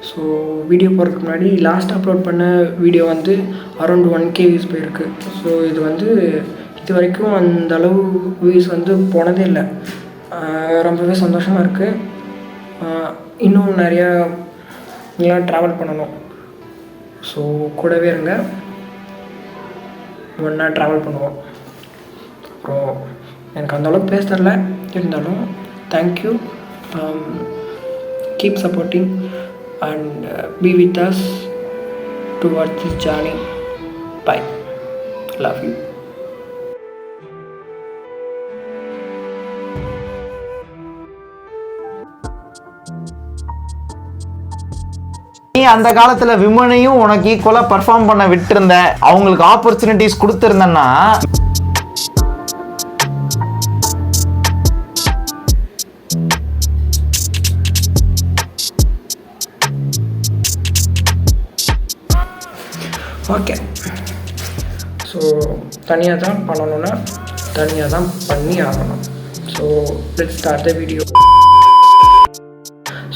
So video போடுறதுக்கு முன்னாடி last upload பண்ண வீடியோ வந்து அரௌண்ட் 1K வியூஸ் போயிருக்கு. ஸோ இது வந்து இது வரைக்கும் அந்த அளவு வியூஸ் வந்து போனதே இல்லை. ரொம்பவே சந்தோஷமாக இருக்குது. இன்னும் நிறையா எல்லாம் ட்ராவல் பண்ணணும். ஸோ கூடவே இருங்க, ஒன்றா ட்ராவல் பண்ணுவோம். அப்புறம் எனக்கு அந்தளவுக்கு பேச தெரில, இருந்தாலும் thank you. Keep supporting and be with us towards this journey. Bye. Love you. நீ அந்த காலத்துல விமனையும் உனக்கு ஈக்குவலா பெர்ஃபார்ம் பண்ண விட்டுருந்த, அவங்களுக்கு ஆப்பர்ச்சுனிட்டிஸ் கொடுத்துருந்தன்னா ஓகே. ஸோ தனியாக தான் பண்ணணுன்னா தனியாக தான் பண்ணி ஆகணும். So let's start the video.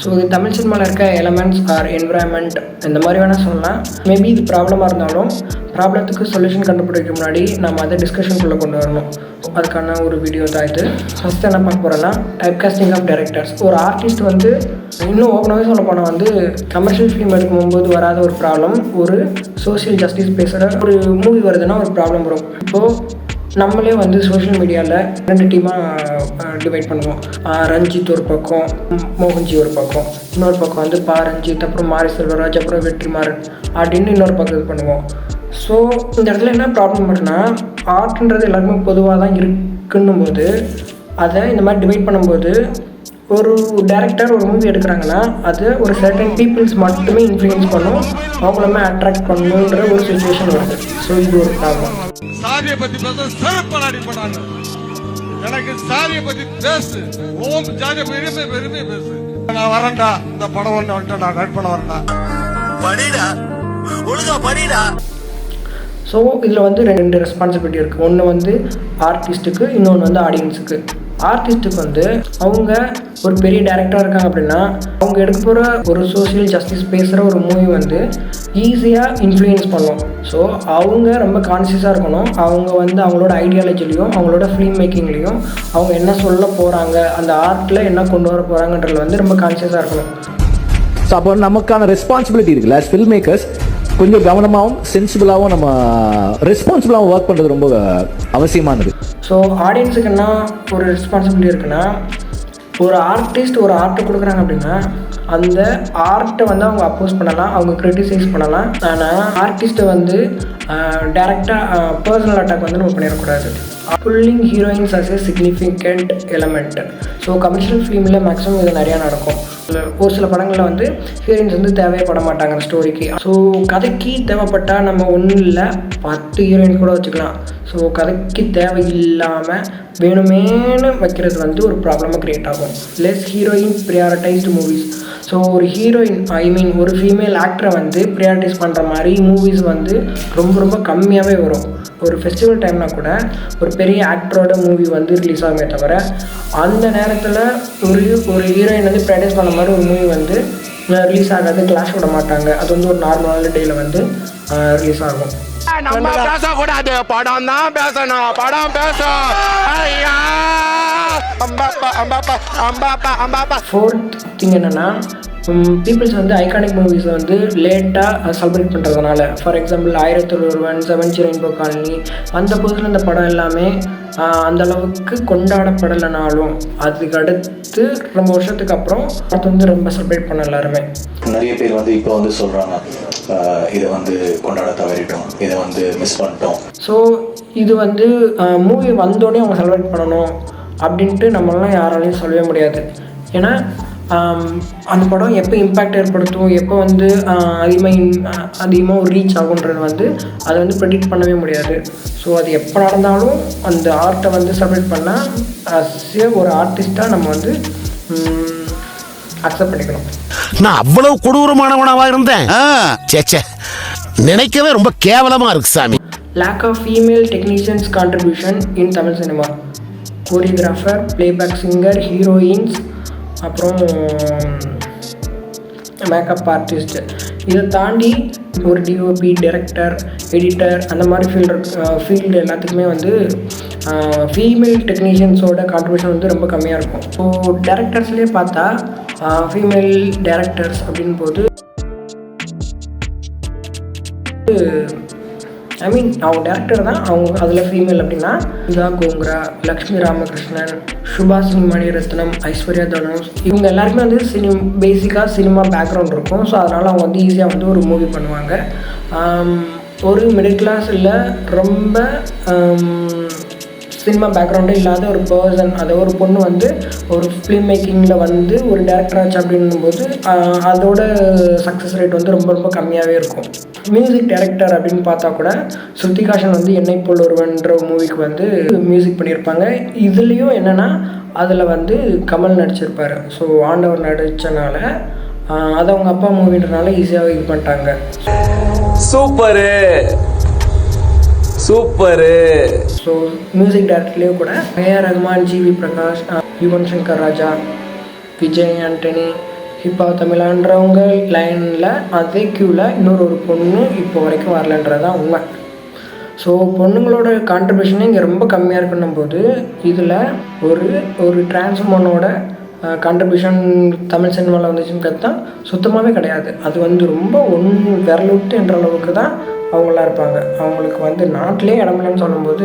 So இது தமிழ் சினிமாவில் இருக்க எலமெண்ட்ஸ் ஆர் என்விரான்மெண்ட் இந்த மாதிரி வேணால் சொல்லலாம். மேபி இது ப்ராப்ளமாக இருந்தாலும் ப்ராப்ளத்துக்கு சொல்யூஷன் கண்டுபிடிக்க முன்னாடி நம்ம அதை டிஸ்கஷனுக்குள்ளே கொண்டு வரணும். அதுக்கான ஒரு வீடியோ தான் இது. ஃபஸ்ட்டு என்ன பார்க்க போகிறோன்னா டைப் காஸ்டிங் ஆஃப் டைரக்டர்ஸ். ஒரு ஆர்டிஸ்ட் வந்து இன்னும் ஓப்பனாகவே சொல்ல போனால் வந்து கமர்ஷியல் ஃபிலிம் எடுக்கும்போது வராத ஒரு ப்ராப்ளம், ஒரு சோஷியல் ஜஸ்டிஸ் பேசுகிற ஒரு மூவி வருதுன்னா ஒரு ப்ராப்ளம் வரும். இப்போது நம்மளே வந்து சோஷியல் மீடியாவில் 2 டீமாக டிவைட் பண்ணுவோம். ரஞ்சித் ஒரு பக்கம், மோகன்ஜி ஒரு பக்கம், இன்னொரு பக்கம் வந்து ரஞ்சித், அப்புறம் மாரி செல்வராஜ், அப்புறம் வெற்றிமாறன் அப்படின்னு இன்னொரு பக்கம் இது பண்ணுவோம். ஸோ இந்த இடத்துல என்ன ப்ராப்ளம் வருதுன்னா, ஆர்ட்ன்றது எல்லாருமே பொதுவாக தான் இருக்குன்னும் போது அதை இந்த மாதிரி டிவைட் பண்ணும்போது ஒரு டைரக்டர் ஒரு மூவி எடுக்கிறாங்கன்னா அது ஒரு சர்டன் பீப்புள்ஸ் மட்டுமே இன்ஃப்ளூயன்ஸ் பண்ணும், அவங்களுமே அட்ராக்ட் பண்ணணுன்ற ஒரு சுச்சுவேஷன் வருது. ஸோ இது ஒரு ப்ராப்ளம். சாதியை பத்தி பேச சிறப்பாடி போனாங்க. எனக்கு சாதியை பத்தி பேசு, ஓம் ஜாதியை பெருமை பேசு. நான் வரேன்டா, இந்த படம் ஒன்று வந்துட்டேன், நான் நட் பண்ண வரேன்டா. படிடா, ஒழுங்கா படிடா. ஸோ இதில் வந்து 2 ரெஸ்பான்சிபிலிட்டி இருக்குது. ஒன்று வந்து ஆர்டிஸ்ட்டுக்கு, இன்னொன்று வந்து ஆடியன்ஸுக்கு. ஆர்டிஸ்ட்டுக்கு வந்து அவங்க ஒரு பெரிய டைரக்டராக இருக்காங்க அப்படின்னா அவங்க எடுக்க போகிற ஒரு சோஷியல் ஜஸ்டிஸ் பேசுகிற ஒரு மூவி வந்து ஈஸியாக இன்ஃப்ளூயன்ஸ் பண்ணும். ஸோ அவங்க ரொம்ப கான்சியஸாக இருக்கணும். அவங்க வந்து அவங்களோட ஐடியாலஜிலையும் அவங்களோட ஃபிலிம் மேக்கிங்லேயும் அவங்க என்ன சொல்ல போகிறாங்க, அந்த ஆர்ட்டில் என்ன கொண்டு வர போகிறாங்கன்றதுல வந்து ரொம்ப கான்சியஸாக இருக்கணும். ஸோ அப்போ நமக்கான ரெஸ்பான்சிபிலிட்டி இருக்குல்ல, ஆஸ் ஃபில்ம் மேக்கர்ஸ் கொஞ்சம் கவனமாகவும் சென்சிபிளாகவும் நம்ம ரெஸ்பான்சிபிளாகவும் ஒர்க் பண்ணுறது ரொம்ப அவசியமானது. ஸோ ஆடியன்ஸுக்கு என்ன ஒரு ரெஸ்பான்சிபிலிட்டி இருக்குன்னா, ஒரு ஆர்டிஸ்ட் ஒரு ஆர்ட்டை கொடுக்குறாங்க அப்படின்னா அந்த ஆர்ட்டை வந்து அவங்க அப்போஸ் பண்ணலாம், அவங்க கிரிட்டிசைஸ் பண்ணலாம். ஆனால் ஆர்டிஸ்ட்டை வந்து டேரெக்டாக பர்சனல் அட்டாக் வந்து நம்ம பண்ணிடக்கூடாது. Pulling heroines as a significant element. So commercial ஃபிலிமில் மேக்ஸிமம் இது நிறையா நடக்கும். ஒரு சில படங்களில் வந்து ஹீரோயின்ஸ் வந்து தேவைப்பட மாட்டாங்க அந்த ஸ்டோரிக்கு. ஸோ கதைக்கு தேவைப்பட்டால் நம்ம ஒன்றும் இல்லை 10 ஹீரோயின் கூட வச்சுக்கலாம். ஸோ கதைக்கு தேவையில்லாமல் வேணுமேனு வைக்கிறது வந்து ஒரு ப்ராப்ளமாக க்ரியேட் ஆகும். Less heroine prioritised movies. So ஒரு ஹீரோயின் ஒரு ஃபீமேல் ஆக்டரை வந்து ப்ரியாரிட்டைஸ் பண்ணுற மாதிரி மூவிஸ் வந்து ரொம்ப கம்மியாகவே வரும். ஒரு ஃபெஸ்டிவல் டைம்னா கூட ஒரு பெரிய ஆக்டரோட மூவி வந்து ரிலீஸ் ஆகுமே தவிர அந்த நேரத்தில் ஒரு ஹீரோயின் வந்து ப்ரியாரிட்டைஸ் பண்ண மாதிரி ஒரு மூவி வந்து ரிலீஸ் ஆகாது, கிளாஷ் விட மாட்டாங்க. அது வந்து ஒரு நார்மலான டேயில் வந்து ரிலீஸ் ஆகும். நம்ம பேசக்கூடாது, படம் தான் பேசணும், படம் பேசும். ஃபோர்த் திங் என்னென்னா, பீப்புள்ஸ் வந்து ஐகானிக் மூவிஸை வந்து லேட்டாக செலிப்ரேட் பண்ணுறதுனால, ஃபார் எக்ஸாம்பிள் 1001, 7 ரெயின்போ காலனி அந்த புதுசில் இந்த படம் எல்லாமே அந்தளவுக்கு கொண்டாடப்படலைனாலும் அதுக்கு அடுத்து ரொம்ப வருஷத்துக்கு அப்புறம் அது வந்து ரொம்ப செலிப்ரேட் பண்ண எல்லாருமே. நிறைய பேர் வந்து இப்போ வந்து சொல்கிறாங்க இதை வந்து கொண்டாட தவறிட்டோம், இதை வந்து மிஸ் பண்ணிட்டோம். ஸோ இது வந்து மூவி வந்தோடனே அவங்க செலிப்ரேட் பண்ணணும் அப்படின்ட்டு நம்மளாம் யாராலையும் சொல்லவே முடியாது. ஏன்னா அந்த படம் எப்போ இம்பேக்ட் ஏற்படுத்தும், எப்போ வந்து அதிகமாக ஒரு ரீச் ஆகுன்றது வந்து அதை வந்து ப்ரெடிக்ட் பண்ணவே முடியாது. ஸோ அது எப்போ நடந்தாலும் அந்த ஆர்ட்டை வந்து செலிப்ரேட் பண்ணால் ஒரு ஆர்டிஸ்ட்டாக நம்ம வந்து அக்செப்ட் பண்ணிக்கணும். நான் அவ்வளவு கொடூரமானவனாவா இருந்தேன்? நினைக்கவே ரொம்ப கேவலமா இருக்கு சாமி. Lack of female technicians contribution in Tamil cinema. Choreographer, playback singer, heroines, அப்புறம் மேக்கப் ஆர்டிஸ்ட். இதை தாண்டி ஒரு டிஓபி, டைரக்டர், எடிட்டர் அந்த மாதிரி ஃபீல்டு எல்லாத்துக்குமே வந்து ஃபீமேல் டெக்னீஷியன்ஸோட கான்ட்ரிபியூஷன் வந்து ரொம்ப கம்மியாக இருக்கும். ஸோ டேரக்டர்ஸ்லேயே பார்த்தா ஃபீமேல் டேரக்டர்ஸ் அப்படின் போது அவங்க டேரக்டர் தான், அவங்க அதில் ஃபீமேல் அப்படின்னா சுதா கோங்கரா, லக்ஷ்மி ராமகிருஷ்ணன், சுபாஷினி மணிரத்னம், ஐஸ்வர்யா தனுஷ், இவங்க எல்லாருமே வந்து பேசிக்காக சினிமா பேக்ரவுண்ட் இருக்கும். ஸோ அதனால் அவங்க வந்து ஈஸியாக வந்து ஒரு மூவி பண்ணுவாங்க. ஒரு மிடில் கிளாஸ் இல்லை ரொம்ப சினிமா பேக்ரவுண்டே இல்லாத ஒரு பர்சன், அதை ஒரு பொண்ணு வந்து ஒரு ஃபிலிம் மேக்கிங்கில் வந்து ஒரு டேரக்டர் ஆச்சு அப்படின்னும்போது அதோட சக்ஸஸ் ரேட் வந்து ரொம்ப ரொம்ப கம்மியாகவே இருக்கும். மியூசிக் டைரக்டர் அப்படின்னு பார்த்தா கூட ஸ்ருதிகாஷன் வந்து என்னை போல் ஒருவன்ற மூவிக்கு வந்து மியூசிக் பண்ணியிருப்பாங்க. இதுலேயும் என்னென்னா அதில் வந்து கமல் நடிச்சிருப்பார். ஸோ ஆண்டவர் நடித்தனால அது அவங்க அப்பா மூவின்றனால ஈஸியாக இது பண்ணிட்டாங்க. Super super. ஸோ மியூசிக் டைரக்டர்லேயும் கூட ஏஆர் ரஹ்மான், ஜிவி பிரகாஷ், யுவன் சங்கர் ராஜா, விஜய் ஆண்டனி, ஹிப்பா தமிழான்றவங்க லைனில் அதே க்யூவில் இன்னொரு பொண்ணு இப்போ வரைக்கும் வரலன்றது தான் உண்மை. ஸோ பொண்ணுங்களோட கான்ட்ரிபியூஷனே இங்கே ரொம்ப கம்மியாக இருக்குன்னும் போது இதில் ஒரு டிரான்ஸ்மனோட கான்ட்ரிபியூஷன் தமிழ் சினிமாவில் வந்துச்சுன்னு பார்த்தா சுத்தமாகவே கிடையாது. அது வந்து ரொம்ப விரலுட்டு என்ற அளவுக்கு தான் அவங்களாம் இருப்பாங்க. அவங்களுக்கு வந்து நாட்டிலே இடமில்லன்னு சொல்லும்போது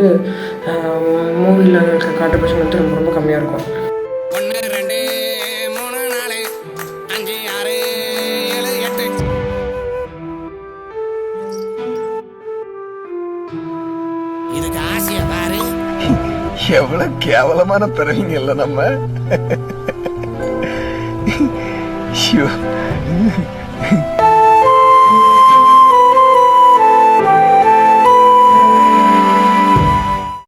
மூவியில் இருக்க கான்ட்ரிபியூஷன் வந்து ரொம்ப ரொம்ப கம்மியாக இருக்கும். 1 2 3 4 5 6 7 8 இதுக்கு ஆசைய பாரு. எவ்வளவு கேவலமான பிறவிங்க இல்ல நம்ம. ஐயோ